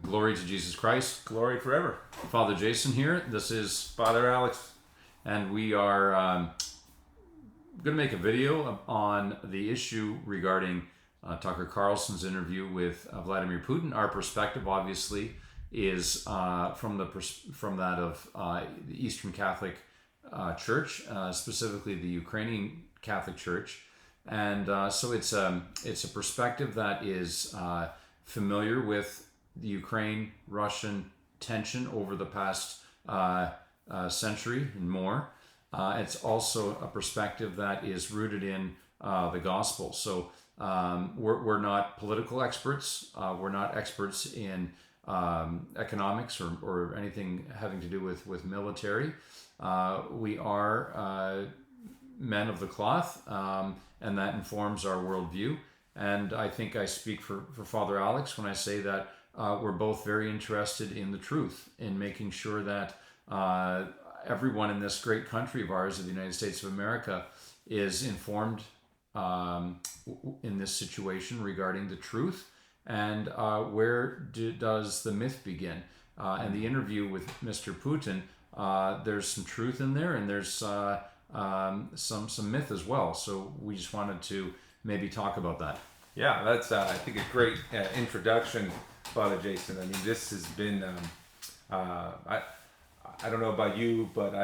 Glory to Jesus Christ. Glory forever. Father Jason here. This is Father Alex. and we are going to make a video on the issue regarding Tucker Carlson's interview with Vladimir Putin. Our perspective, obviously, is from that of the Eastern Catholic Church, specifically the Ukrainian Catholic Church, and so it's a perspective that is familiar with the Ukraine-Russian tension over the past century and more. It's also a perspective that is rooted in the gospel. So we're not political experts. We're not experts in economics or anything having to do with military. We are men of the cloth, and that informs our worldview. And I think I speak for Father Alex when I say that we're both very interested in the truth, in making sure that everyone in this great country of ours, of the United States of America, is informed in this situation regarding the truth and where does the myth begin. And the interview with Mr. Putin, there's some truth in there, and there's some myth as well. So we just wanted to maybe talk about that. Yeah, that's I think a great introduction, Father Jason. I mean, this has been I don't know about you, but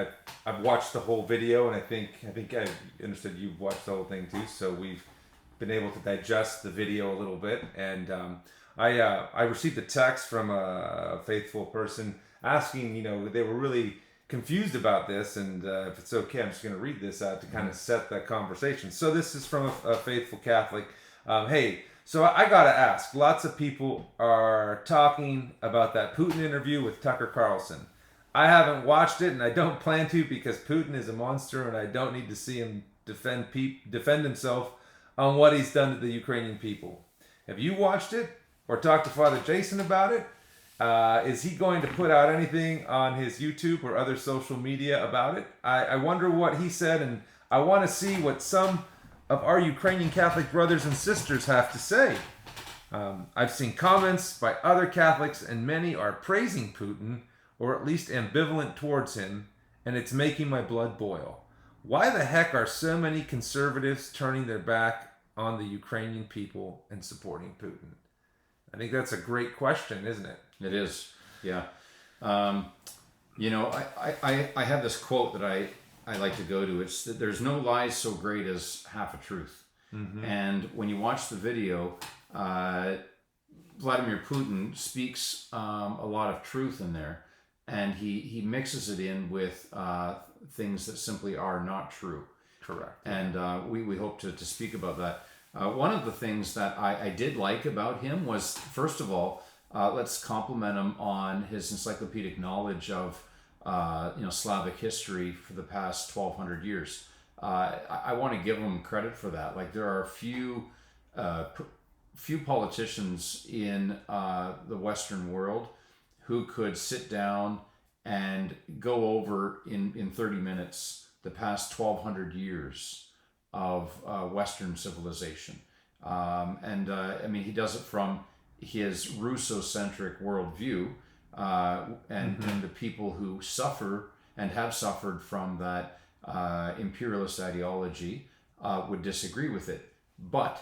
I've watched the whole video, and I think I understood you've watched the whole thing too. So we've been able to digest the video a little bit, and I received a text from a faithful person asking, they were really confused about this, and if it's okay, I'm just going to read this out to kind of set that conversation. So this is from a faithful Catholic. Hey, so I got to ask, lots of people are talking about that Putin interview with Tucker Carlson. I haven't watched it, and I don't plan to, because Putin is a monster, and I don't need to see him defend himself on what he's done to the Ukrainian people. Have you watched it or talked to Father Jason about it? Is he going to put out anything on his YouTube or other social media about it? I wonder what he said, and I want to see what some of our Ukrainian Catholic brothers and sisters have to say. I've seen comments by other Catholics, and many are praising Putin, or at least ambivalent towards him, and it's making my blood boil. Why the heck are so many conservatives turning their back on the Ukrainian people and supporting Putin? I think that's a great question, isn't it? It is, yeah. I have this quote that I like to go to. It's that there's no lie so great as half a truth. Mm-hmm. And when you watch the video, Vladimir Putin speaks a lot of truth in there, and he mixes it in with things that simply are not true. Correct. And we hope to speak about that. One of the things that I did like about him was, first of all, let's compliment him on his encyclopedic knowledge of Slavic history for the past 1,200 years. I want to give him credit for that. Like, there are few politicians in the Western world who could sit down and go over in 30 minutes the past 1,200 years of Western civilization. He does it from his Russo-centric worldview, and the people who suffer and have suffered from that imperialist ideology would disagree with it. But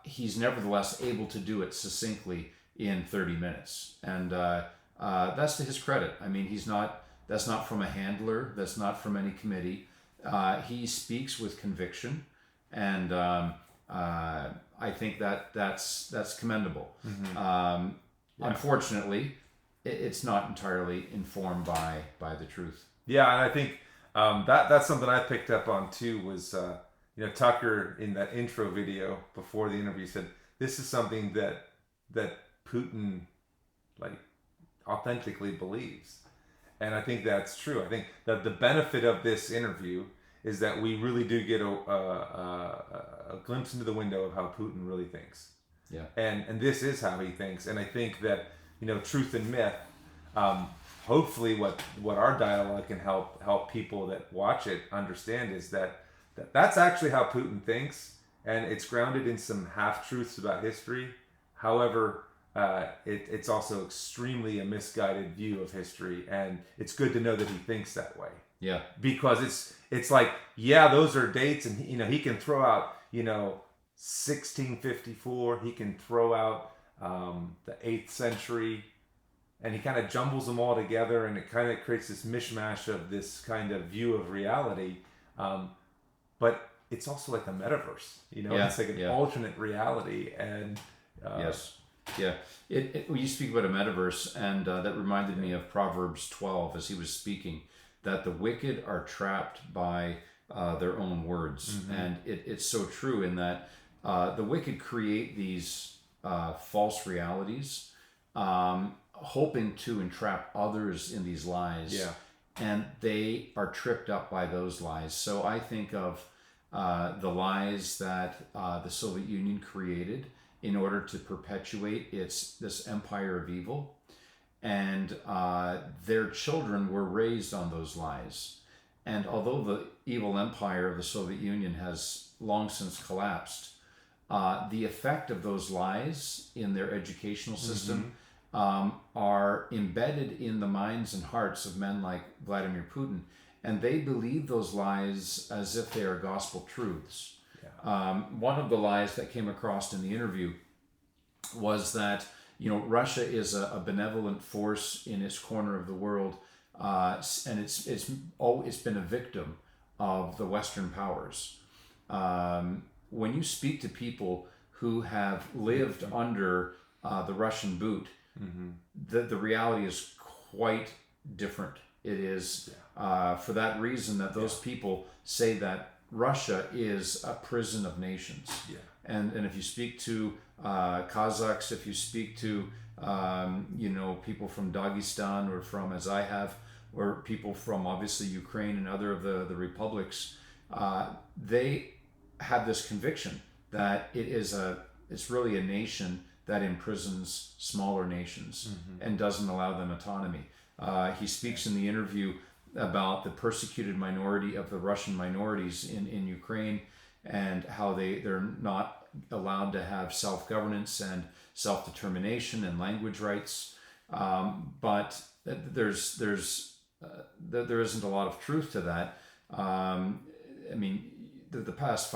he's nevertheless able to do it succinctly in 30 minutes. And that's to his credit. I mean, that's not from a handler, that's not from any committee. He speaks with conviction, and I think that's commendable. Mm-hmm. Unfortunately, it's not entirely informed by the truth. Yeah, and I think that's something I picked up on too. Was Tucker in that intro video before the interview said this is something that Putin authentically believes, and I think that's true. I think that the benefit of this interview is that we really do get a glimpse into the window of how Putin really thinks. Yeah. And this is how he thinks. And I think that, truth and myth, hopefully what our dialogue can help people that watch it understand is that's actually how Putin thinks. And it's grounded in some half-truths about history. However, it's also extremely a misguided view of history, and it's good to know that he thinks that way. Yeah. Because it's like, yeah, those are dates, and he can throw out 1654. He can throw out the 8th century, and he kind of jumbles them all together, and it kind of creates this mishmash of this kind of view of reality. But it's also like a metaverse, it's like an alternate reality, and yes. Yeah, when you speak about a metaverse, and that reminded me of Proverbs 12 as he was speaking, that the wicked are trapped by their own words. Mm-hmm. And it's so true in that the wicked create these false realities, hoping to entrap others in these lies. Yeah. And they are tripped up by those lies. So I think of the lies that the Soviet Union created in order to perpetuate this empire of evil, and their children were raised on those lies. And although the evil empire of the Soviet Union has long since collapsed, the effect of those lies in their educational system are embedded in the minds and hearts of men like Vladimir Putin, and they believe those lies as if they are gospel truths. One of the lies that came across in the interview was that Russia is a benevolent force in its corner of the world, and it's been a victim of the Western powers. When you speak to people who have lived under the Russian boot, the reality is quite different. It is for that reason that those people say that Russia is a prison of nations. Yeah. And if you speak to Kazakhs, if you speak to people from Dagestan, or from, as I have, or people from obviously Ukraine and other of the republics, they have this conviction that it's really a nation that imprisons smaller nations and doesn't allow them autonomy. He speaks in the interview about the persecuted minority of the Russian minorities in Ukraine, and how they're not allowed to have self-governance and self-determination and language rights. But there isn't a lot of truth to that. The past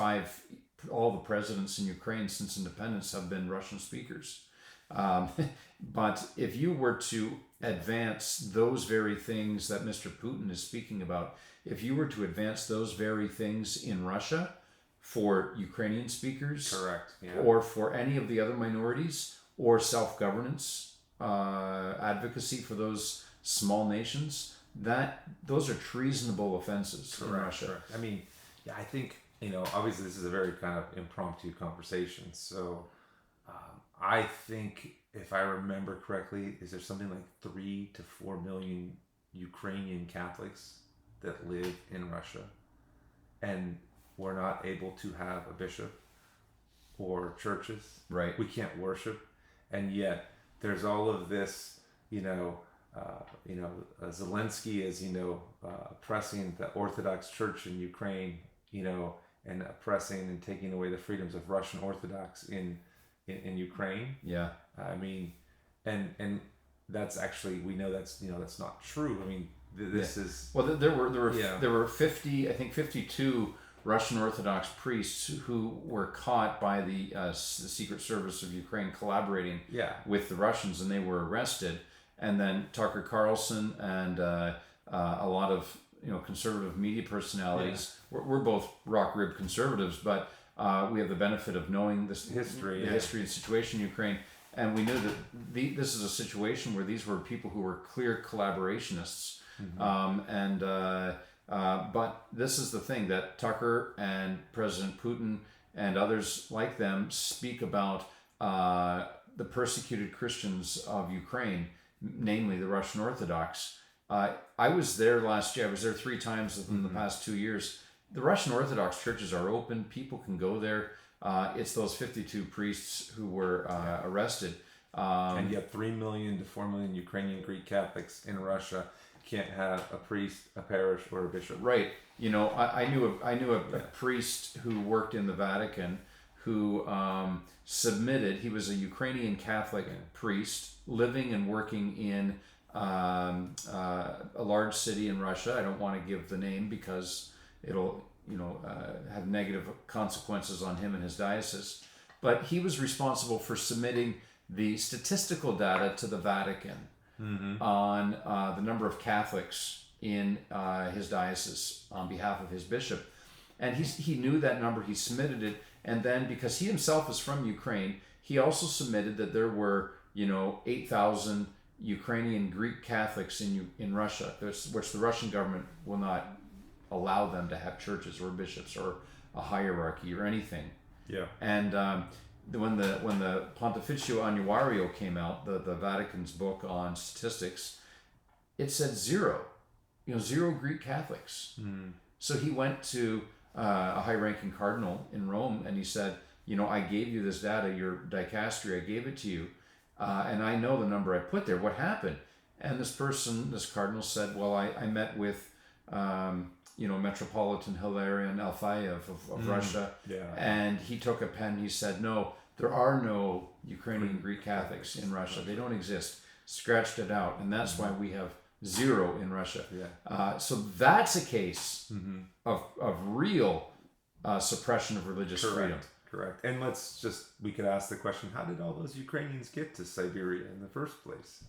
all the presidents in Ukraine since independence have been Russian speakers. But if you were to advance those very things that Mr. Putin is speaking about, if you were to advance those very things in Russia for Ukrainian speakers, correct, yeah, or for any of the other minorities, or self-governance advocacy for those small nations, those are treasonable offenses in Russia. Correct. I think, obviously this is a very kind of impromptu conversation, so I think, if I remember correctly, is there something like 3 to 4 million Ukrainian Catholics that live in Russia, and we're not able to have a bishop or churches. Right. We can't worship, and yet there's all of this, Zelensky is, oppressing the Orthodox Church in Ukraine, and oppressing and taking away the freedoms of Russian Orthodox in Ukraine. Yeah. And that's actually, we know that's not true. This is, well, there were 52 Russian Orthodox priests who were caught by the Secret Service of Ukraine collaborating with the Russians, and they were arrested. And then Tucker Carlson and a lot of conservative media personalities. We're both rock rib conservatives, but we have the benefit of knowing the history and situation in Ukraine, and we knew that this is a situation where these were people who were clear collaborationists. But this is the thing that Tucker and President Putin and others like them speak about, the persecuted Christians of Ukraine, namely the Russian Orthodox. I was there last year. I was there 3 times within the past 2 years. The Russian Orthodox churches are open. People can go there. It's those 52 priests who were arrested. And yet 3 million to 4 million Ukrainian Greek Catholics in Russia can't have a priest, a parish, or a bishop. Right. I knew a priest who worked in the Vatican who submitted. He was a Ukrainian Catholic priest living and working in a large city in Russia. I don't want to give the name because it'll have negative consequences on him and his diocese. But he was responsible for submitting the statistical data to the Vatican on the number of Catholics in his diocese on behalf of his bishop. And he knew that number, he submitted it, and then because he himself is from Ukraine, he also submitted that there were 8,000 Ukrainian Greek Catholics in Russia, which the Russian government will not allow them to have churches or bishops or a hierarchy or anything. Yeah. And when the Pontificio Annuario came out, the Vatican's book on statistics, it said zero Greek Catholics. So he went to a high-ranking cardinal in Rome and he said, I gave you this data, your dicastery, I gave it to you, and I know the number I put there. What happened? And this cardinal said, well, I met with Metropolitan Hilarion Alfeyev of Russia, and he took a pen. He said, no, there are no Ukrainian Greek Catholics in Russia. They don't exist. Scratched it out, and that's why we have zero in Russia. So that's a case of real suppression of religious freedom. Correct. And we could ask the question, how did all those Ukrainians get to Siberia in the first place?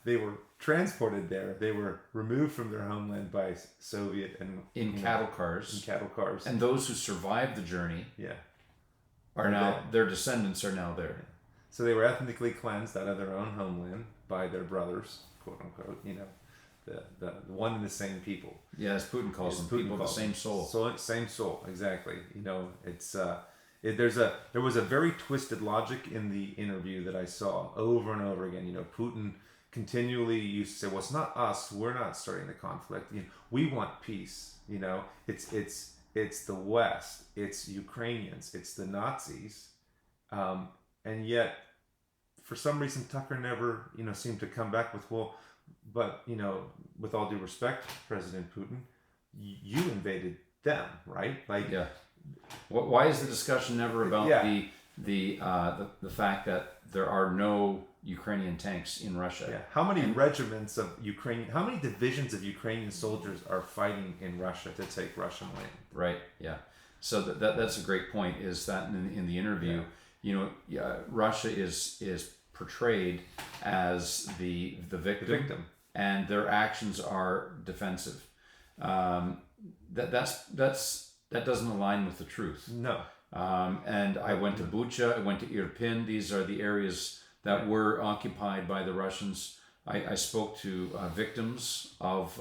They were transported there. They were removed from their homeland by Soviet and in cattle cars. And those who survived the journey are now, their descendants are now there. So they were ethnically cleansed out of their own homeland by their brothers, quote unquote, the one and the same people. Yeah, as Putin calls them, people of the same soul. Same soul, exactly. It's there was a very twisted logic in the interview that I saw over and over again. Putin continually used to say, "Well, it's not us. We're not starting the conflict. We want peace. It's the West. It's Ukrainians. It's the Nazis." And yet, for some reason, Tucker never, seemed to come back with, well, but, with all due respect, President Putin, you invaded them, right? Why is the discussion never about the fact that there are no Ukrainian tanks in Russia? Yeah. How many regiments of how many divisions of Ukrainian soldiers are fighting in Russia to take Russian land? Right. Yeah. So that's a great point. Is that in the interview, Russia is portrayed as the victim, and their actions are defensive. That doesn't align with the truth. No. And I went to Bucha, I went to Irpin. These are the areas that were occupied by the Russians. I spoke to victims of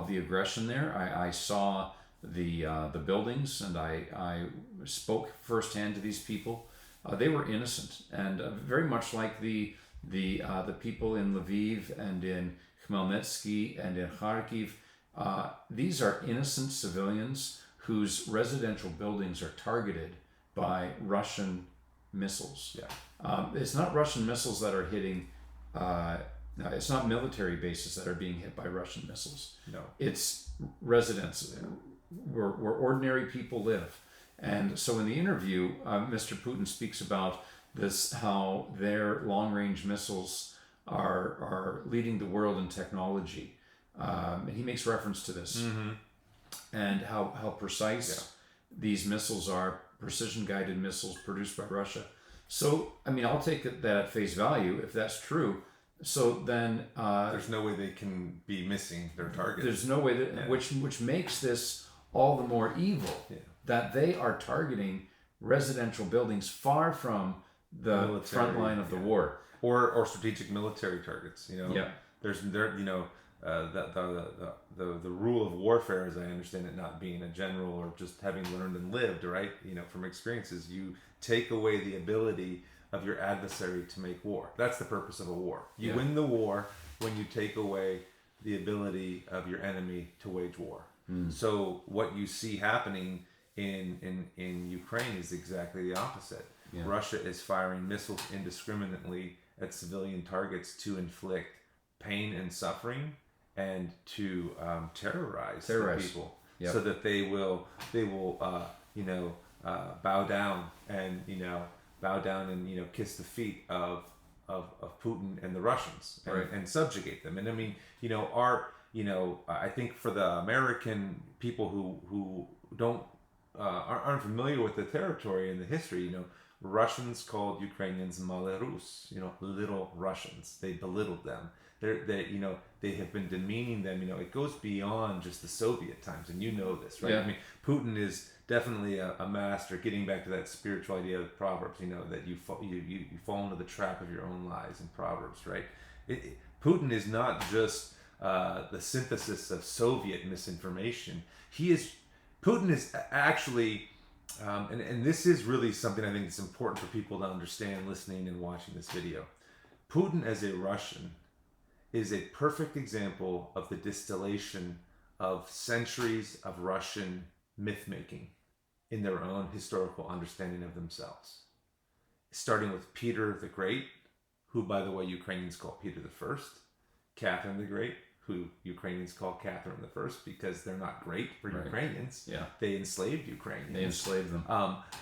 the aggression there. I saw the buildings, and I spoke firsthand to these people. They were innocent, and very much like the people in Lviv and in Khmelnytsky and in Kharkiv. These are innocent civilians whose residential buildings are targeted by Russian missiles. It's not Russian missiles that are hitting. It's not military bases that are being hit by Russian missiles. No, it's residents where ordinary people live. And so in the interview, Mr. Putin speaks about this, how their long-range missiles are leading the world in technology. And he makes reference to this, and how precise these missiles are, precision-guided missiles produced by Russia. So, I'll take that at face value if that's true. So then, there's no way they can be missing their target. There's no way that, which makes this all the more evil. That they are targeting residential buildings far from the military, front line of the war, or strategic military targets. There's the rule of warfare, as I understand it, not being a general or just having learned and lived, right? From experiences, you take away the ability of your adversary to make war. That's the purpose of a war. You win the war when you take away the ability of your enemy to wage war. So what you see happening in Ukraine is exactly the opposite. Russia is firing missiles indiscriminately at civilian targets to inflict pain and suffering and to terrorize the people, so that they will bow down and kiss the feet of Putin and the Russians and subjugate them. And I mean, I think for the American people who don't aren't familiar with the territory and the history, Russians called Ukrainians "Male Rus," little Russians. They belittled them. They have been demeaning them. It goes beyond just the Soviet times, and this, right? Yeah. I mean, Putin is definitely a master. Getting back to that spiritual idea of Proverbs, that you fall into the trap of your own lies in Proverbs, right? Putin is not just the synthesis of Soviet misinformation. Putin is actually, and this is really something I think is important for people to understand listening and watching this video. Putin as a Russian is a perfect example of the distillation of centuries of Russian myth-making in their own historical understanding of themselves. Starting with Peter the Great, who, by the way, Ukrainians call Peter the First, Catherine the Great, who Ukrainians call Catherine the First because they're not great for Ukrainians. Yeah. They enslaved Ukrainians. They enslaved them.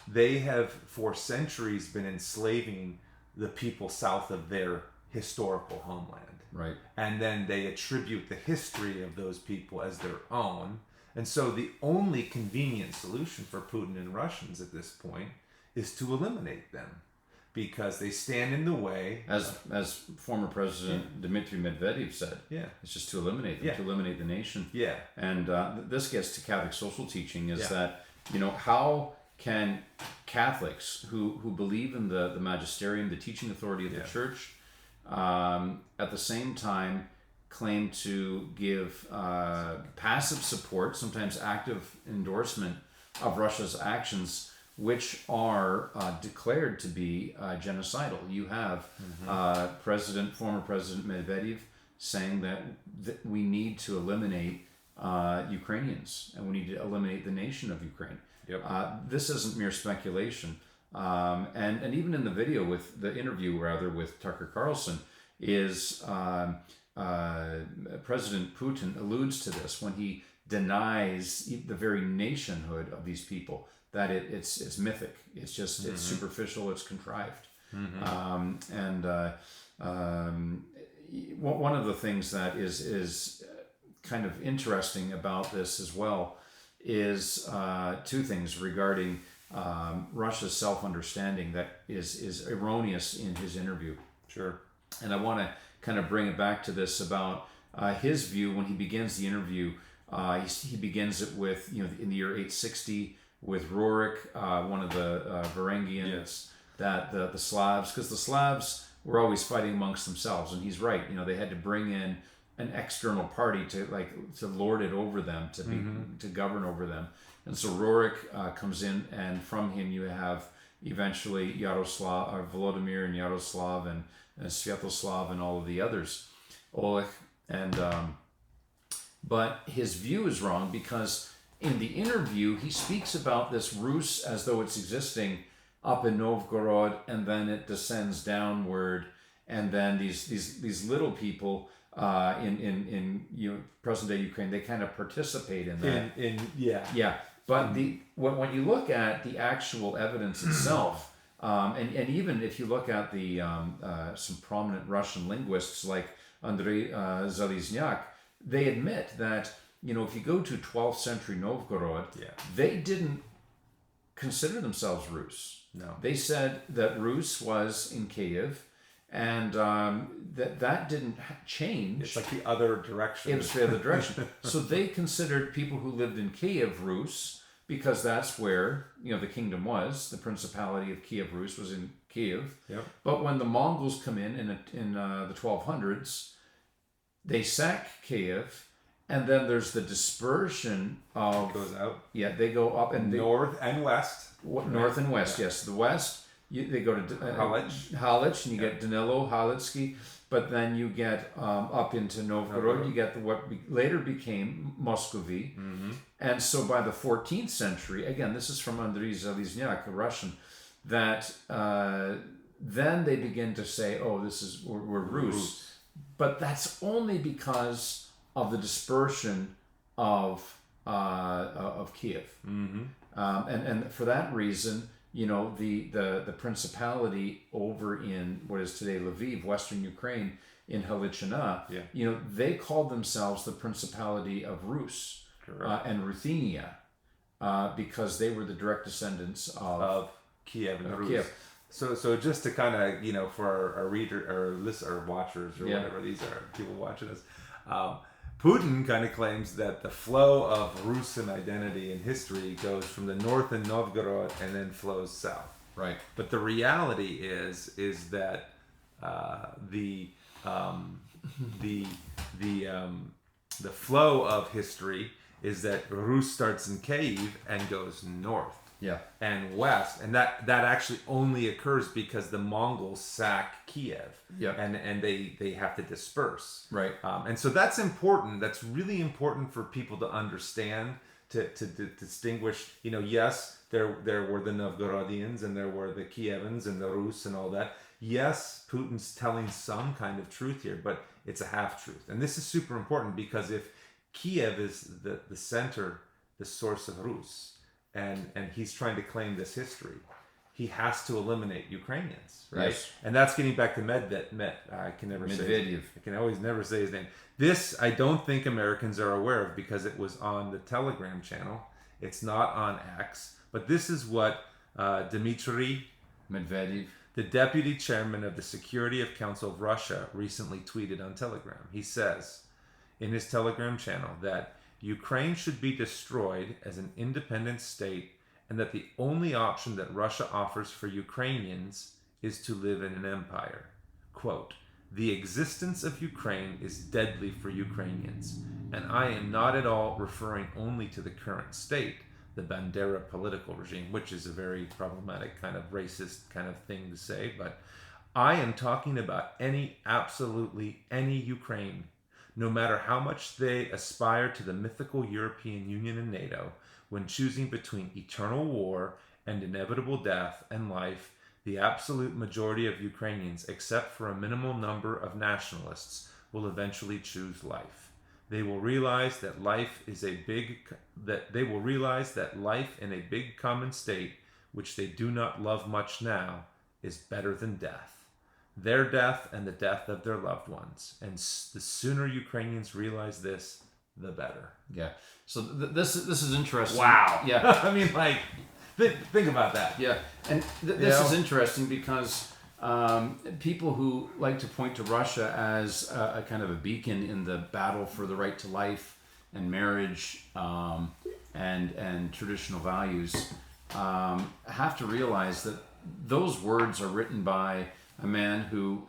They have, for centuries, been enslaving the people south of their historical homeland. Right. And then they attribute the history of those people as their own. And so the only convenient solution for Putin and Russians at this point is to eliminate them, because they stand in the way. As former President Dmitry Medvedev said, it's just to eliminate them, to eliminate the nation. Yeah. And this gets to Catholic social teaching, is that, how can Catholics who believe in the magisterium, the teaching authority of the church, at the same time claim to give passive support, sometimes active endorsement of Russia's actions, which are declared to be genocidal. You have former President Medvedev saying that we need to eliminate Ukrainians, and we need to eliminate the nation of Ukraine. Yep. This isn't mere speculation. And even in the video, with the interview with Tucker Carlson, is President Putin alludes to this when he denies the very nationhood of these people, that it's mythic, it's just it's superficial, it's contrived. One of the things that is kind of interesting about this as well is two things regarding Russia's self-understanding that is erroneous in his interview. Sure. And I want to kind of bring it back to this about his view when he begins the interview. He begins it with, in the year 860 with Rurik, one of the Varangians, that the Slavs, because the Slavs were always fighting amongst themselves, and he's right. They had to bring in an external party to lord it over them, to govern over them. And so Rurik comes in, and from him you have eventually Volodymyr and Yaroslav and Sviatoslav and all of the others, Oleg. And but his view is wrong, because in the interview he speaks about this Rus as though it's existing up in Novgorod, and then it descends downward, and then these little people in present day Ukraine, they kind of participate in that. But when you look at the actual evidence itself, and even if you look at the some prominent Russian linguists like Andrei Zalizniak, they admit that if you go to 12th century Novgorod, they didn't consider themselves Rus. No, they said that Rus was in Kiev, and that didn't change. It's like the other direction. It was the other direction. So they considered people who lived in Kiev Rus, because that's where the kingdom was. The Principality of Kiev Rus was in Kiev. Yep. But when the Mongols come in the 1200s, they sack Kiev, and then there's the dispersion of. It goes out. Yeah, they go up and north and west. North and west, yes. The west, they go to Halych, and you get Danilo, Halitsky, but then you get up into Novgorod, you get what later became Muscovy. And so by the 14th century, again, this is from Andrei Zalizniak, a Russian, that then they begin to say, we're Rus. But that's only because of the dispersion of Kiev. And for that reason, the principality over in what is today Lviv, Western Ukraine, in Halichina, they called themselves the Principality of Rus and Ruthenia because they were the direct descendants of Kiev and Rus. Kiev. So just to kind of, for our reader or listener or watchers or whatever these are, people watching us, Putin kind of claims that the flow of Russian identity and history goes from the north in Novgorod and then flows south. Right. But the reality is that the flow of history is that Rus starts in Kiev and goes north. Yeah. And west, and that actually only occurs because the Mongols sack Kiev, and they have to disperse, right? And so that's important. That's really important for people to understand, to distinguish. Yes, there were the Novgorodians and there were the Kievans and the Rus and all that. Yes, Putin's telling some kind of truth here, but it's a half truth, and this is super important because if Kiev is the center, the source of Rus. And he's trying to claim this history, he has to eliminate Ukrainians, right? Yes. And that's getting back to I can never Medvedev. I can always never say his name. This I don't think Americans are aware of because it was on the Telegram channel. It's not on X. But this is what Dmitry Medvedev, the deputy chairman of the Security Council of Russia, recently tweeted on Telegram. He says in his Telegram channel that Ukraine should be destroyed as an independent state and that the only option that Russia offers for Ukrainians is to live in an empire. Quote, "The existence of Ukraine is deadly for Ukrainians, and I am not at all referring only to the current state, the Bandera political regime," which is a very problematic kind of racist kind of thing to say, but I am talking about absolutely any Ukraine. No matter how much they aspire to the mythical European Union and NATO, when choosing between eternal war and inevitable death and life, the absolute majority of Ukrainians, except for a minimal number of nationalists, will eventually choose life. They will realize that life in a big common state, which they do not love much now, is better than death. Their death and the death of their loved ones. And the sooner Ukrainians realize this, the better. Yeah. So this is interesting. Wow. Yeah. I mean, think about that. Yeah. And this is interesting because people who like to point to Russia as a kind of a beacon in the battle for the right to life and marriage and traditional values have to realize that those words are written by a man who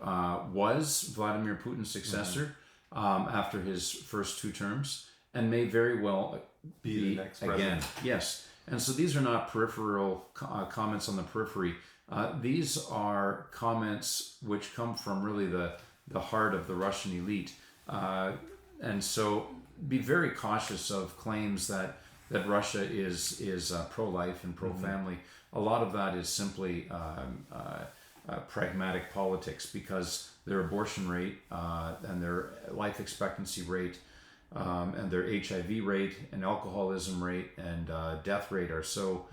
was Vladimir Putin's successor after his first two terms and may very well be the next again. president. Yes. And so these are not peripheral comments on the periphery. These are comments which come from really the heart of the Russian elite. And so be very cautious of claims that Russia is pro-life and pro-family. A lot of that is simply pragmatic politics because their abortion rate and their life expectancy rate and their HIV rate and alcoholism rate and death rate are so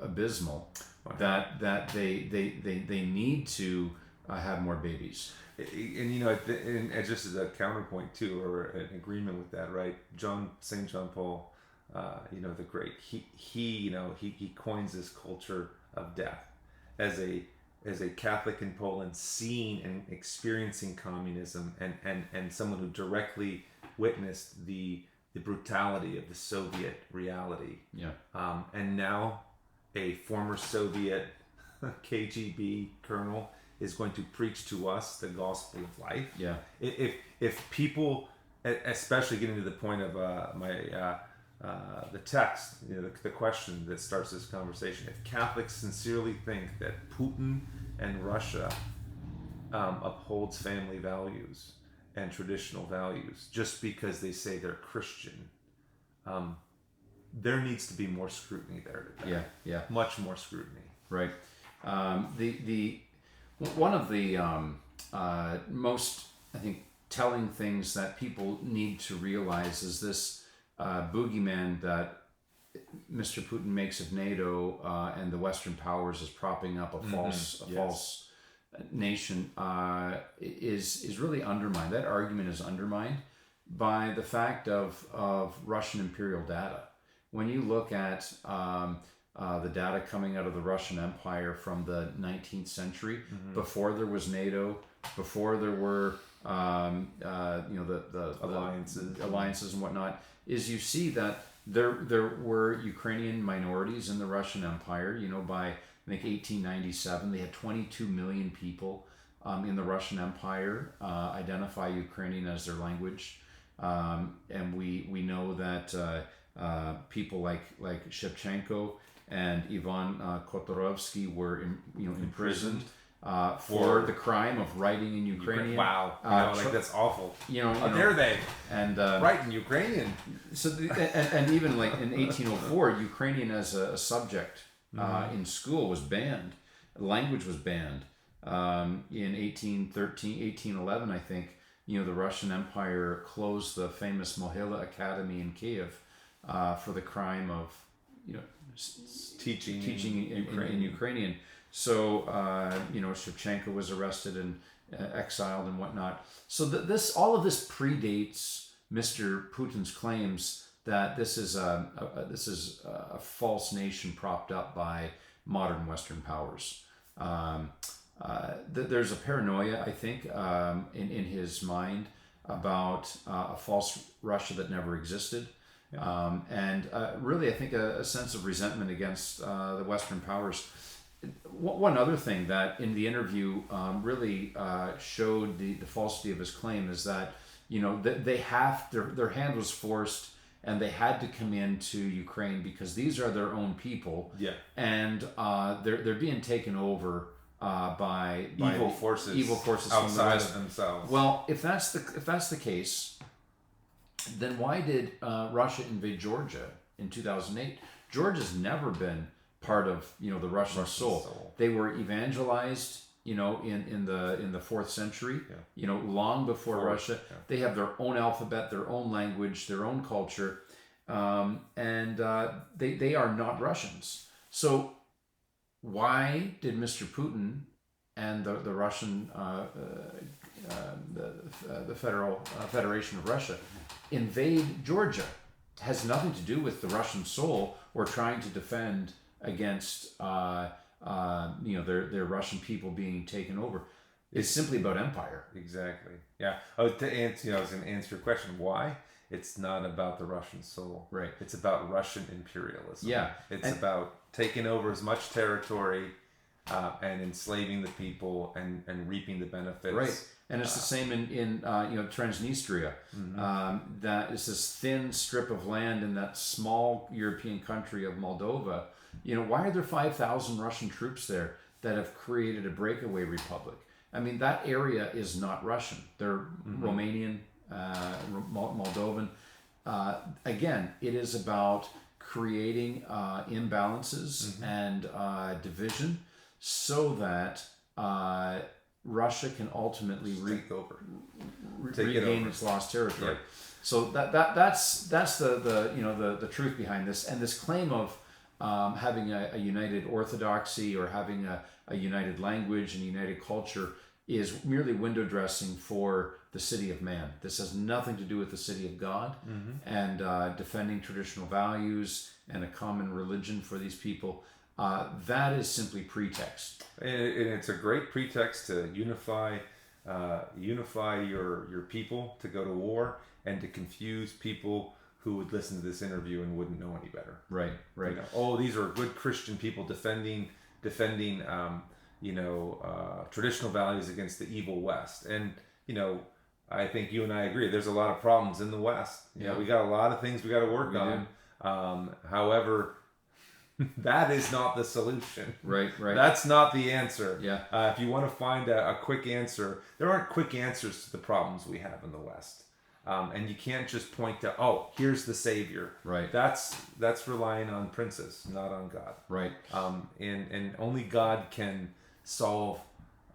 abysmal that they need to have more babies. And just as a counterpoint too, or an agreement with that, right? St. John Paul, the great, he coins this culture of death as a Catholic in Poland, seeing and experiencing communism, and someone who directly witnessed the brutality of the Soviet reality. Yeah. And now a former Soviet KGB colonel is going to preach to us the gospel of life. Yeah. If people, especially getting to the point of the text, the question that starts this conversation, if Catholics sincerely think that Putin and Russia upholds family values and traditional values just because they say they're Christian, there needs to be more scrutiny there today. Yeah. Much more scrutiny. Right. One of the most, I think, telling things that people need to realize is this boogeyman that Mr. Putin makes of NATO and the Western powers as propping up a false nation is really undermined. That argument is undermined by the fact of Russian imperial data. When you look at the data coming out of the Russian Empire from the 19th century, before there was NATO, before there were the alliances and whatnot, is you see that there were Ukrainian minorities in the Russian Empire. By I think 1897, they had 22 million people in the Russian Empire identify Ukrainian as their language, and we know that people like Shevchenko and Ivan Kotorovsky were imprisoned for the crime of writing in Ukrainian. Wow, that's awful. How dare they? And write in Ukrainian. So and even like in 1804, Ukrainian as a subject in school was banned. Language was banned. In 1811, I think, the Russian Empire closed the famous Mohyla Academy in Kiev for the crime of teaching in Ukrainian. So Shevchenko was arrested and exiled and whatnot. So all of this predates Mr. Putin's claims that this is a false nation propped up by modern Western powers. There's a paranoia, I think, in his mind about a false Russia that never existed. And really, I think a sense of resentment against the Western powers. One other thing that in the interview really showed the falsity of his claim is that their hand was forced and they had to come into Ukraine because these are their own people, and they're being taken over by evil forces outside of themselves. Well, if that's the case, then why did Russia invade Georgia in 2008? Georgia's never been part of the Russian soul. They were evangelized in the 4th century, long before Russia. They have their own alphabet, their own language, their own culture, and they are not Russians. So why did Mr. Putin and the Russian the Federation of Russia invade Georgia? It has nothing to do with the Russian soul or trying to defend against their Russian people being taken over. It's simply about empire. Exactly. Yeah. Oh, to answer, I was going to answer your question. Why? It's not about the Russian soul. Right. It's about Russian imperialism. Yeah. It's about taking over as much territory and enslaving the people and reaping the benefits. Right. And it's the same in Transnistria. That is this thin strip of land in that small European country of Moldova. Why are there 5,000 Russian troops there that have created a breakaway republic? I mean, that area is not Russian. They're Romanian, Moldovan. Again, it is about creating imbalances and division so that Russia can ultimately regain its lost territory. Yeah. So that's the truth behind this, and this claim of having a united orthodoxy or having a united language and united culture is merely window dressing for the city of man. This has nothing to do with the city of God and defending traditional values and a common religion for these people. That is simply pretext. And it's a great pretext to unify your people to go to war and to confuse people who would listen to this interview and wouldn't know any better. Right. These are good Christian people defending traditional values against the evil West. And, I think you and I agree, there's a lot of problems in the West. We got a lot of things we got to work on. However, that is not the solution. Right. That's not the answer. Yeah. If you want to find a quick answer, there aren't quick answers to the problems we have in the West. And you can't just point to, here's the savior. Right. That's relying on princes, not on God. Right. And only God can solve,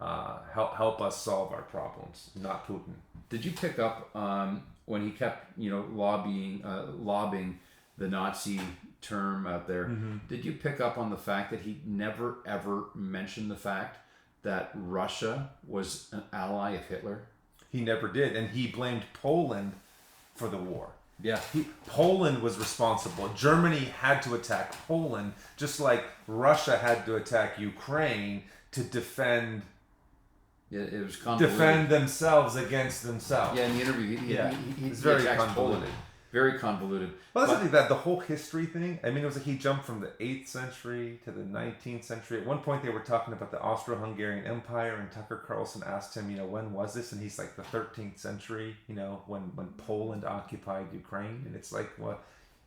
help us solve our problems, not Putin. Did you pick up when he kept, lobbying the Nazi term out there. Did you pick up on the fact that he never ever mentioned the fact that Russia was an ally of Hitler? He never did, and he blamed Poland for the war. Yeah. Poland was responsible. Germany had to attack Poland, just like Russia had to attack Ukraine to defend It was convoluted. defend themselves against themselves. Yeah, in the interview, he it's very attacks convoluted. Poland. Very convoluted. Well, that's the thing, that the whole history thing. I mean, it was like he jumped from the 8th century to the 19th century. At one point, they were talking about the Austro-Hungarian Empire, and Tucker Carlson asked him, when was this? And he's like, the 13th century. When Poland occupied Ukraine, and it's like, well,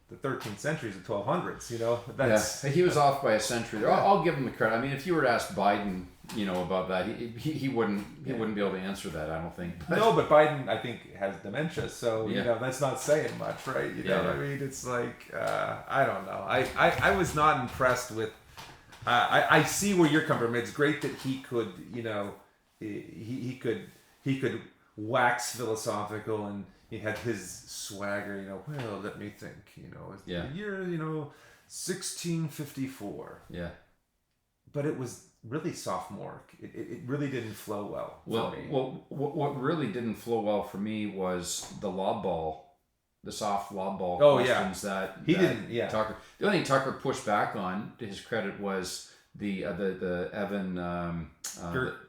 the 13th century is the 1200s. That's he was off by a century there. I'll give him the credit. I mean, if you were to ask Biden, about that, he wouldn't be able to answer that, I don't think. No, but Biden, I think, has dementia, so Yeah. that's not saying much, right? Yeah. I mean, it's like I don't know. I was not impressed with. I see where you're coming from. It's great that he could, he could wax philosophical, and he had his swagger. Well, let me think. It's the year 1654. Yeah. But it was really sophomoric. It really didn't flow well for me. Well, what really didn't flow well for me was the soft lob ball questions that he didn't. Yeah. Tucker. The only thing Tucker pushed back on, to his credit, was the Evan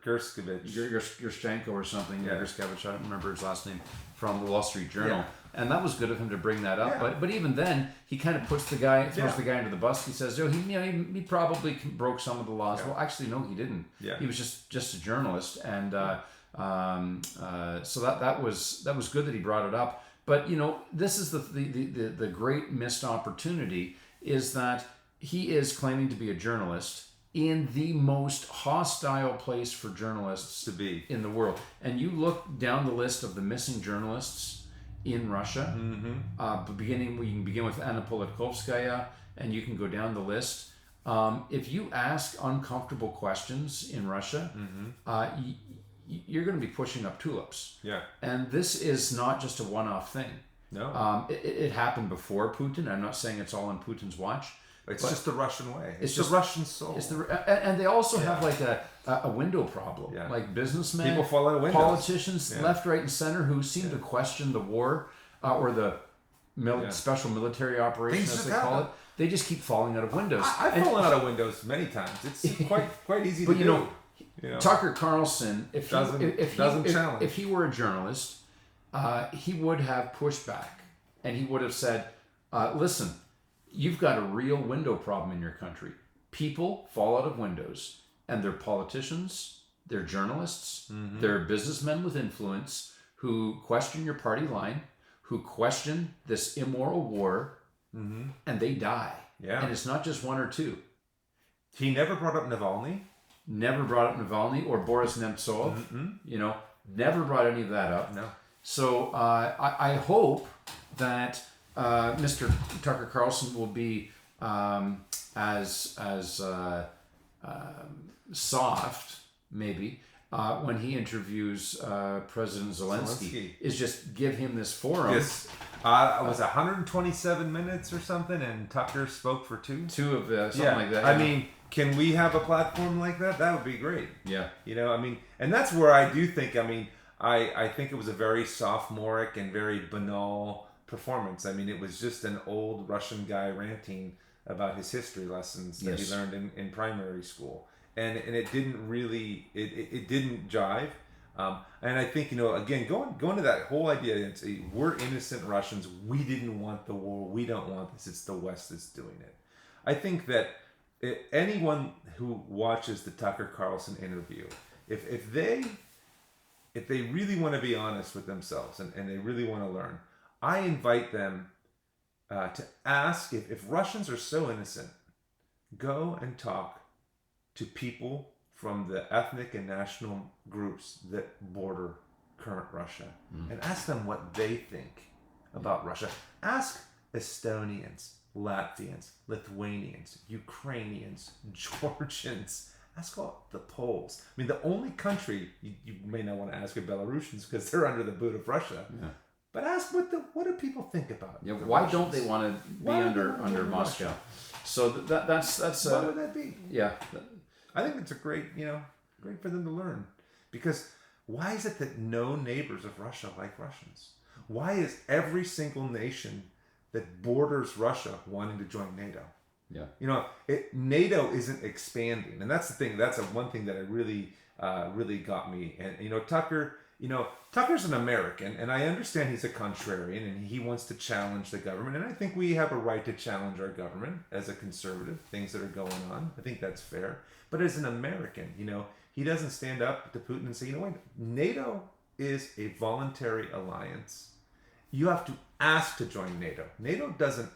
Gershchenko or something. Yeah. Gershkovich, I don't remember his last name, from the Wall Street Journal. Yeah. And that was good of him to bring that up, Yeah. but even then, he kind of throws the guy under the bus. He says, he probably broke some of the laws. Yeah. Well, actually, no, he didn't. Yeah. He was just a journalist, and so that was good that he brought it up. But this is the great missed opportunity, is that he is claiming to be a journalist in the most hostile place for journalists To be. in the world, and you look down the list of the missing journalists in Russia. We can begin with Anna Politkovskaya, and you can go down the list. If you ask uncomfortable questions in Russia, you're going to be pushing up tulips. Yeah. And this is not just a one-off thing. No. It happened before Putin. I'm not saying it's all on Putin's watch. It's just the Russian way. It's just the Russian soul. And they also have like a window problem. Yeah. Like businessmen, People fall out of windows. politicians, left, right, and center, who seem to question the war or the special military operation, Things as they just call it. happen. They just keep falling out of windows. I've fallen out of windows many times. It's quite easy to But do. Tucker Carlson, if challenge. he were a journalist, he would have pushed back, and he would have said, listen, you've got a real window problem in your country. People fall out of windows, and they're politicians, they're journalists, they're businessmen with influence who question your party line, who question this immoral war, and they die. Yeah. And it's not just one or two. He never brought up Navalny. Never brought up Navalny or Boris Nemtsov. Never brought any of that up. No. So I hope that Mr. Tucker Carlson will be as soft, maybe, when he interviews President Zelensky. Is just give him this forum. Yes. It was 127 minutes or something, and Tucker spoke for two. Something like that. I mean, can we have a platform like that? That would be great. Yeah. And that's where I do think, I think it was a very sophomoric and very banal performance. It was just an old Russian guy ranting about his history lessons that he learned in primary school. And it didn't really, it didn't jive. And I think, again, going to that whole idea, we're innocent Russians. We didn't want the war. We don't want this. It's the West that's doing it. I think that anyone who watches the Tucker Carlson interview, if they really want to be honest with themselves and they really want to learn, I invite them to ask, if Russians are so innocent, go and talk to people from the ethnic and national groups that border current Russia and ask them what they think about Russia. Ask Estonians, Latvians, Lithuanians, Ukrainians, Georgians. Ask all the Poles. The only country you may not want to ask are Belarusians because they're under the boot of Russia. Yeah. But ask what do people think about? Yeah, the why Russians? don't they want to be Why don't they under wanna under join Moscow? Russia? So that's Why would that be? yeah. I think it's a great for them to learn, because why is it that no neighbors of Russia like Russians? Why is every single nation that borders Russia wanting to join NATO? Yeah. NATO isn't expanding, and that's the thing. That's one thing that I really got me. And Tucker's an American, and I understand he's a contrarian, and he wants to challenge the government. And I think we have a right to challenge our government as a conservative, things that are going on. I think that's fair. But as an American, he doesn't stand up to Putin and say, what, NATO is a voluntary alliance. You have to ask to join NATO. NATO doesn't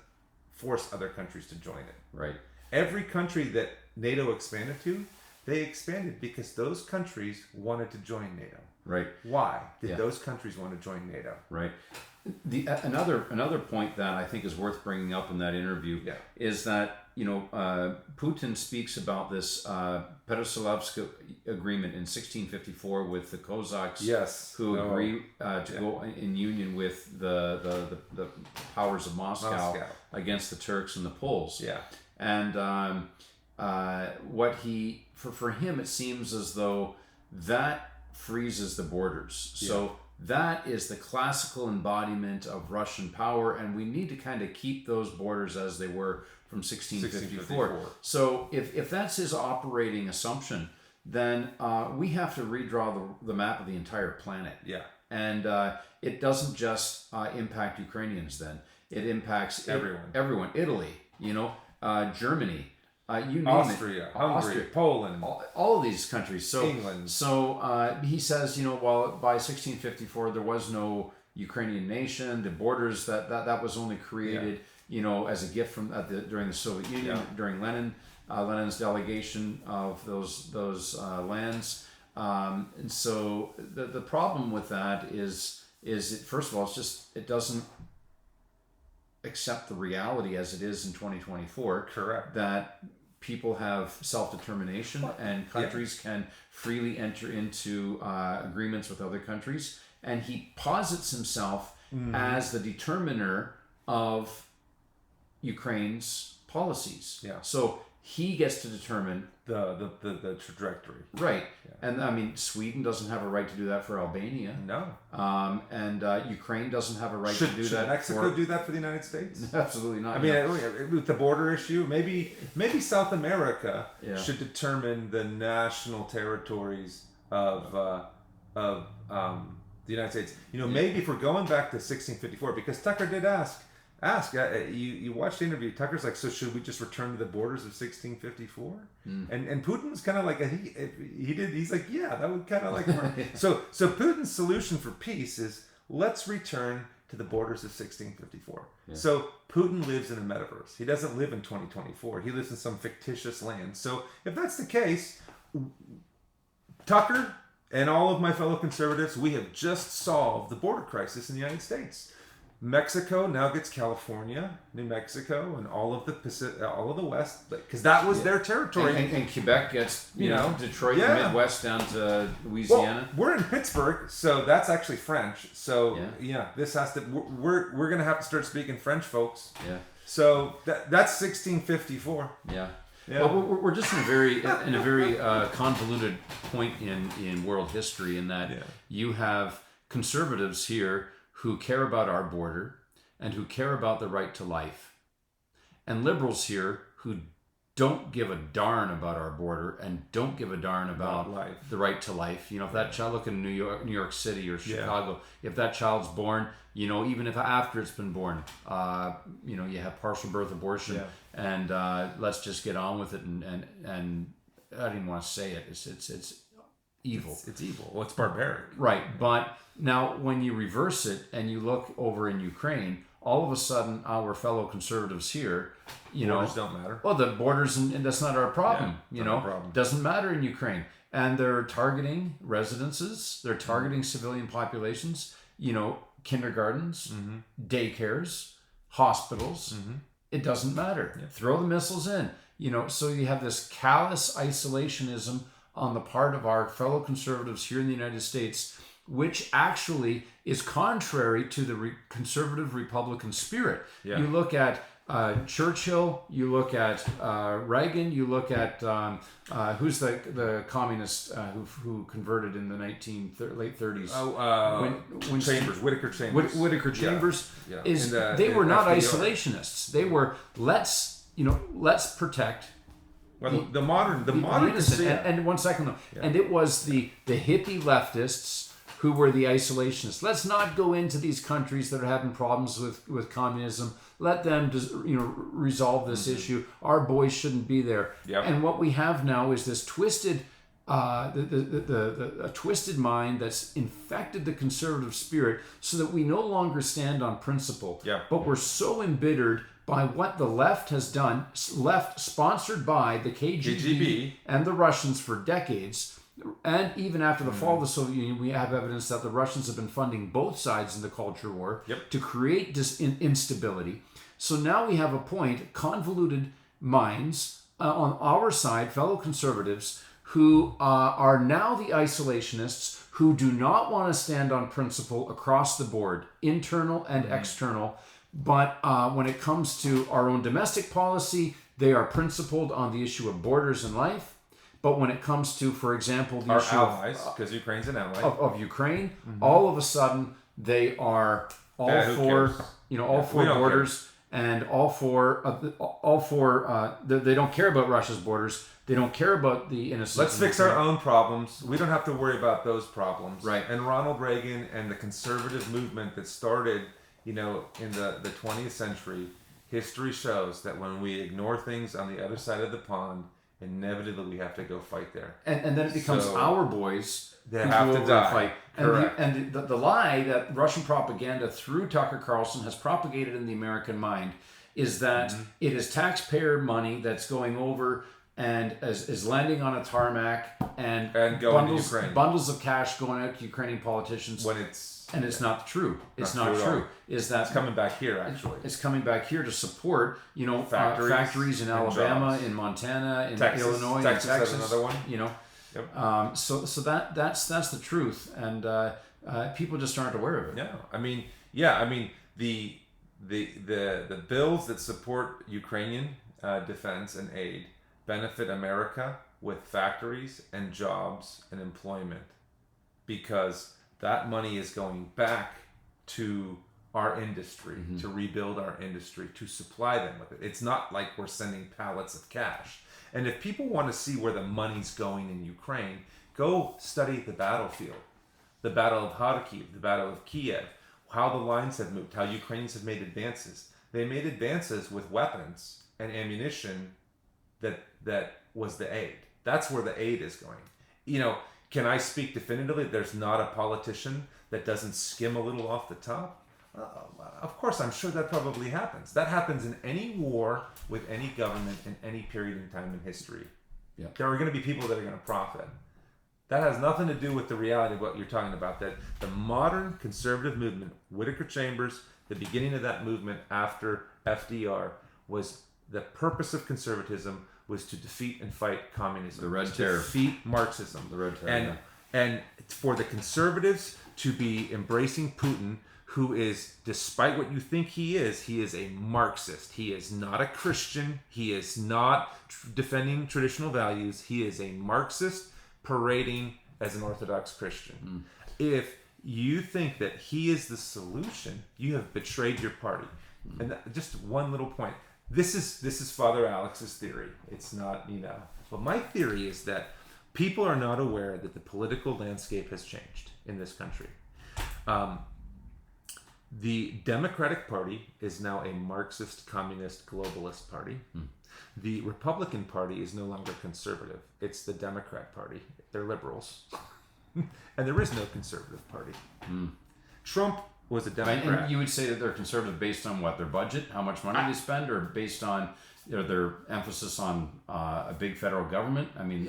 force other countries to join it. Right. Every country that NATO expanded to, they expanded because those countries wanted to join NATO. Right. Why did those countries want to join NATO? Right. Another point that I think is worth bringing up in that interview is that Putin speaks about this Pereslavsk agreement in 1654 with the Cossacks, who agree to go in union with the powers of Moscow against the Turks and the Poles. Yeah. And what for him, it seems as though that freezes the borders. So that is the classical embodiment of Russian power, and we need to kind of keep those borders as they were from 1654. So if that's his operating assumption, then we have to redraw the map of the entire planet. Yeah. And it doesn't just impact Ukrainians then. It impacts everyone. Italy, Germany, you name Austria, it. Hungary, Poland, all of these countries. So England. So he says, while by 1654 there was no Ukrainian nation, the borders that was only created, as a gift from during the Soviet Union, during Lenin's delegation of those lands. And so the problem with that is it, first of all, it doesn't accept the reality as it is in 2024. Correct. That people have self-determination and countries can freely enter into agreements with other countries. And he posits himself as the determiner of Ukraine's policies. Yeah. So he gets to determine the trajectory. Right. Yeah. And I mean, Sweden doesn't have a right to do that for Albania. No. And Ukraine doesn't have a right to do that. Should Mexico do that for the United States? Absolutely not. I mean, with the border issue, maybe South America should determine the national territories of the United States. Maybe if we're going back to 1654, because Tucker did ask. You watched the interview. Tucker's like, so should we just return to the borders of 1654? And Putin was kind of like, he's like, yeah, that would kind of like work. So Putin's solution for peace is let's return to the borders of 1654. Yeah. So Putin lives in a metaverse. He doesn't live in 2024. He lives in some fictitious land. So if that's the case, Tucker and all of my fellow conservatives, we have just solved the border crisis in the United States. Mexico now gets California, New Mexico, and all of the West, because that was their territory. And Quebec gets, Detroit, the Midwest down to Louisiana. Well, we're in Pittsburgh, so that's actually French. So this has to. We're going to have to start speaking French, folks. Yeah. So that's 1654. Yeah. Yeah. Well, we're just in a very convoluted point in world history, in that you have conservatives here who care about our border and who care about the right to life, and liberals here who don't give a darn about our border and don't give a darn about life. The right to life. If that child, look in New York City or Chicago, if that child's born, even if after it's been born, you have partial birth abortion, and let's just get on with it. And I don't even want to say it. It's evil. It's evil. Well, it's barbaric. Right. But now when you reverse it and you look over in Ukraine, all of a sudden our fellow conservatives here, borders don't matter. Well, the borders, and that's not our problem. Not our problem. Doesn't matter in Ukraine. And they're targeting residences. They're targeting civilian populations, kindergartens, daycares, hospitals. It doesn't matter. Yeah. Throw the missiles in. So you have this callous isolationism on the part of our fellow conservatives here in the United States, which actually is contrary to the conservative Republican spirit. Yeah. You look at Churchill, you look at Reagan, you look at who's the communist who converted in the late 30s? Whittaker Chambers. Whittaker Chambers Yeah. They were not FDR. isolationists. They were let's protect Well, the modern innocent. And 1 second though, and it was the hippie leftists who were the isolationists. Let's not go into these countries that are having problems with communism. Let them resolve this issue. Our boys shouldn't be there. Yep. And what we have now is this twisted a twisted mind that's infected the conservative spirit, so that we no longer stand on principle. Yeah. But we're so embittered by what the left has done, left sponsored by the KGB and the Russians for decades. And even after the fall of the Soviet Union, we have evidence that the Russians have been funding both sides in the culture war to create this instability. So now we have a point, convoluted minds on our side, fellow conservatives, who are now the isolationists, who do not want to stand on principle across the board, internal and external. But when it comes to our own domestic policy, they are principled on the issue of borders and life. But when it comes to, for example, the Our issue allies, because Ukraine's an ally. of Ukraine, all of a sudden they are all for borders and all for they don't care about Russia's borders. They don't care about the innocents. Let's fix our own problems. We don't have to worry about those problems. Right. And Ronald Reagan and the conservative movement that started, in the 20th century, history shows that when we ignore things on the other side of the pond, inevitably we have to go fight there. And then it becomes our boys They who have go to over die. and fight. Correct. And the lie that Russian propaganda through Tucker Carlson has propagated in the American mind is that it is taxpayer money that's going over and is landing on a tarmac and going to Ukraine. Bundles of cash going out to Ukrainian politicians. When it's not true. It's not true at true. all. Is that It's coming back here, actually. It's coming back here to support, factories in and Alabama, jobs. in Montana, in Texas. Illinois, Texas in Texas. has another one. Yep. So that's the truth, and people just aren't aware of it. The bills that support Ukrainian defense and aid benefit America with factories and jobs and employment, because that money is going back to our industry, to rebuild our industry, to supply them with it. It's not like we're sending pallets of cash. And if people want to see where the money's going in Ukraine, go study the battlefield. The Battle of Kharkiv, the Battle of Kiev, how the lines have moved, how Ukrainians have made advances. They made advances with weapons and ammunition that was the aid. That's where the aid is going. Can I speak definitively? There's not a politician that doesn't skim a little off the top. Of course, I'm sure that probably happens. That happens in any war with any government in any period in time in history. Yeah. There are going to be people that are going to profit. That has nothing to do with the reality of what you're talking about. That the modern conservative movement, Whittaker Chambers, the beginning of that movement after FDR, was the purpose of conservatism was to defeat and fight communism. The Red Terror. Defeat Marxism. The Red Terror. And for the conservatives to be embracing Putin, who is, despite what you think he is a Marxist. He is not a Christian. He is not defending traditional values. He is a Marxist parading as an Orthodox Christian. If you think that he is the solution, you have betrayed your party. And just one little point. This is Father Alex's theory. It's not, But my theory is that people are not aware that the political landscape has changed in this country. The Democratic Party is now a Marxist, communist, globalist party. The Republican Party is no longer conservative. It's the Democrat Party. They're liberals. And there is no conservative party. Trump was a Democrat. And you would say that they're conservative based on what? Their budget? How much money they spend? Or based on their emphasis on a big federal government? I mean,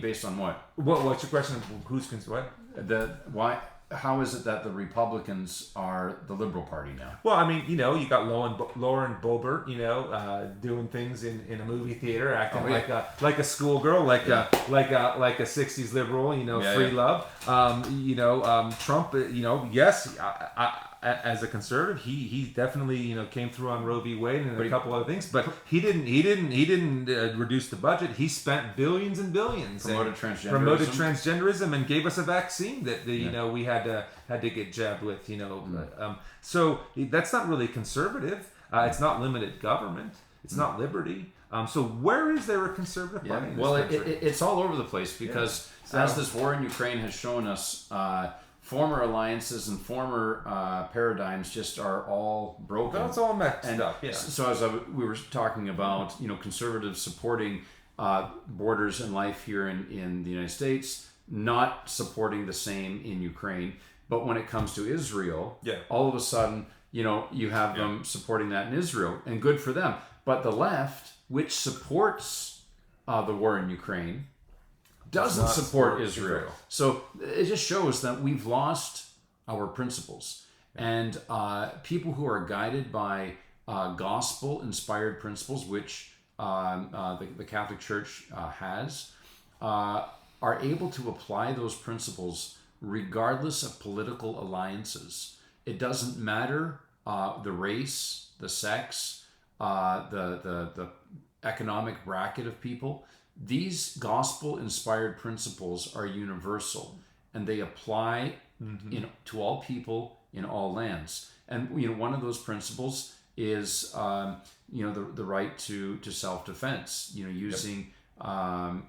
based on what? What's your question? Who's what? Why? how is it that the Republicans are the Liberal Party now? Well, I mean, you know, you got Lauren Boebert, you know, doing things in a movie theater, acting like a schoolgirl, like a '60s liberal, you know, free love. Trump, you know, yes, as a conservative, he definitely, you know, came through on Roe v. Wade and a couple other things, but he didn't reduce the budget. He spent billions and billions, promoted transgenderism, and gave us a vaccine that you know we had to get jabbed with, you know. So that's not really conservative. It's not limited government. It's not liberty. So where is there a conservative party in this country? It's all over the place because as this war in Ukraine has shown us, former alliances and former paradigms just are all broken. It's all messed up. Yeah. So as we were talking about, you know, conservatives supporting borders and life here in the United States, not supporting the same in Ukraine. But when it comes to Israel, all of a sudden, you know, you have them supporting that in Israel, and good for them. But the left, which supports the war in Ukraine, doesn't support Israel. So it just shows that we've lost our principles. And people who are guided by gospel-inspired principles, which the Catholic Church has, are able to apply those principles regardless of political alliances. It doesn't matter the race, the sex, the economic bracket of people. These gospel-inspired principles are universal, and they apply to all people in all lands. And you know, one of those principles is you know, the right to self-defense. You know, using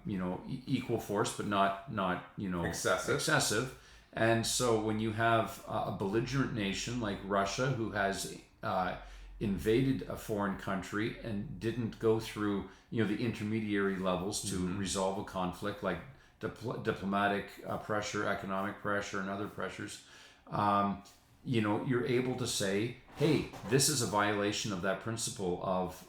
you know, equal force, but not you know, excessive. And so when you have a belligerent nation like Russia, who has invaded a foreign country and didn't go through, you know, the intermediary levels to resolve a conflict, like diplomatic pressure, economic pressure, and other pressures, you know, you're able to say, hey, this is a violation of that principle of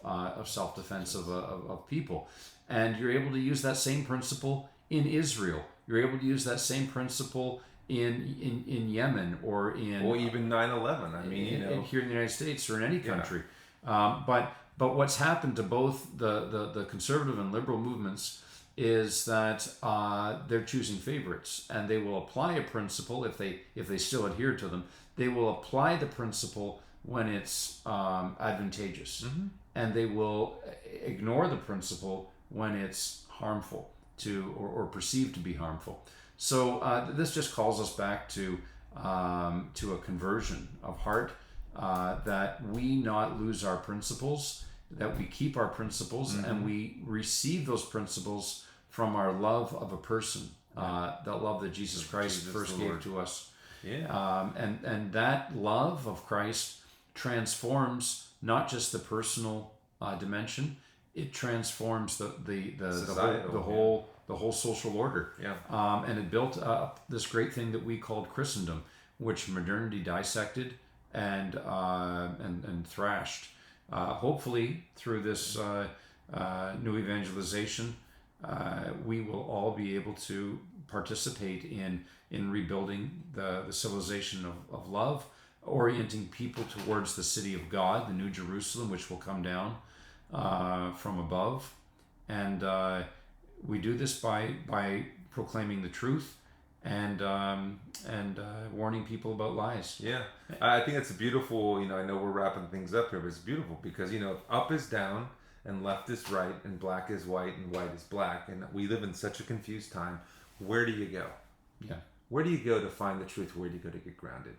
self-defense of people. And you're able to use that same principle in Israel. You're able to use that same principle in Yemen or even 9/11. I mean, you know, here in the United States or in any country. But what's happened to both the conservative and liberal movements is that they're choosing favorites, and they will apply a principle if they still adhere to them. They will apply the principle when it's advantageous, and they will ignore the principle when it's harmful or perceived to be harmful. So this just calls us back to a conversion of heart, that we not lose our principles, that we keep our principles, and we receive those principles from our love of a person, that love that Jesus Christ first gave to us. And that love of Christ transforms not just the personal dimension; it transforms the whole social order. And it built up this great thing that we called Christendom, which modernity dissected and thrashed. Hopefully, through this new evangelization, we will all be able to participate in rebuilding the civilization of love, orienting people towards the city of God, the New Jerusalem, which will come down from above. And we do this by proclaiming the truth and warning people about lies. Yeah, I think it's a beautiful, you know, I know we're wrapping things up here, but it's beautiful because, you know, up is down and left is right and black is white and white is black, and we live in such a confused time. Where do you go? Where do you go to find the truth? Where do you go to get grounded?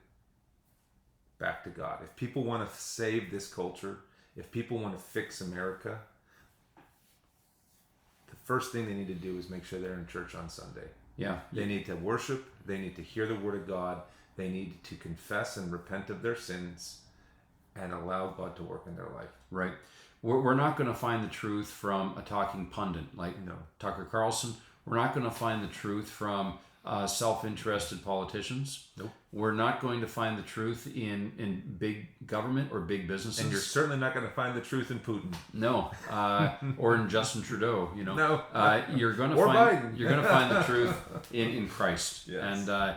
Back to God. If people want to save this culture, if people want to fix America, the first thing they need to do is make sure they're in church on Sunday. They need to worship. They need to hear the word of God. They need to confess and repent of their sins and allow God to work in their life. Right. We're not going to find the truth from a talking pundit like Tucker Carlson. We're not going to find the truth from self-interested politicians. Nope. We're not going to find the truth in big government or big businesses. And you're certainly not going to find the truth in Putin. No, or in Justin Trudeau. No. You're going to Or find Biden. you're going to find the truth in Christ. Yes. And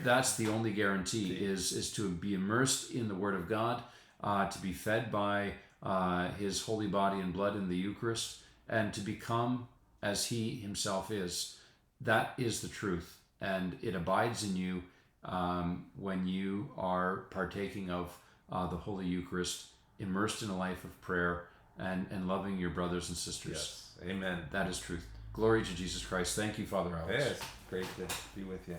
that's the only guarantee is to be immersed in the Word of God, to be fed by His holy body and blood in the Eucharist, and to become as He Himself is. That is the truth, and it abides in you when you are partaking of the Holy Eucharist, immersed in a life of prayer and loving your brothers and sisters. Yes. Amen. That is truth. Glory to Jesus Christ. Thank you, Father Alex. Yes. Great to be with you.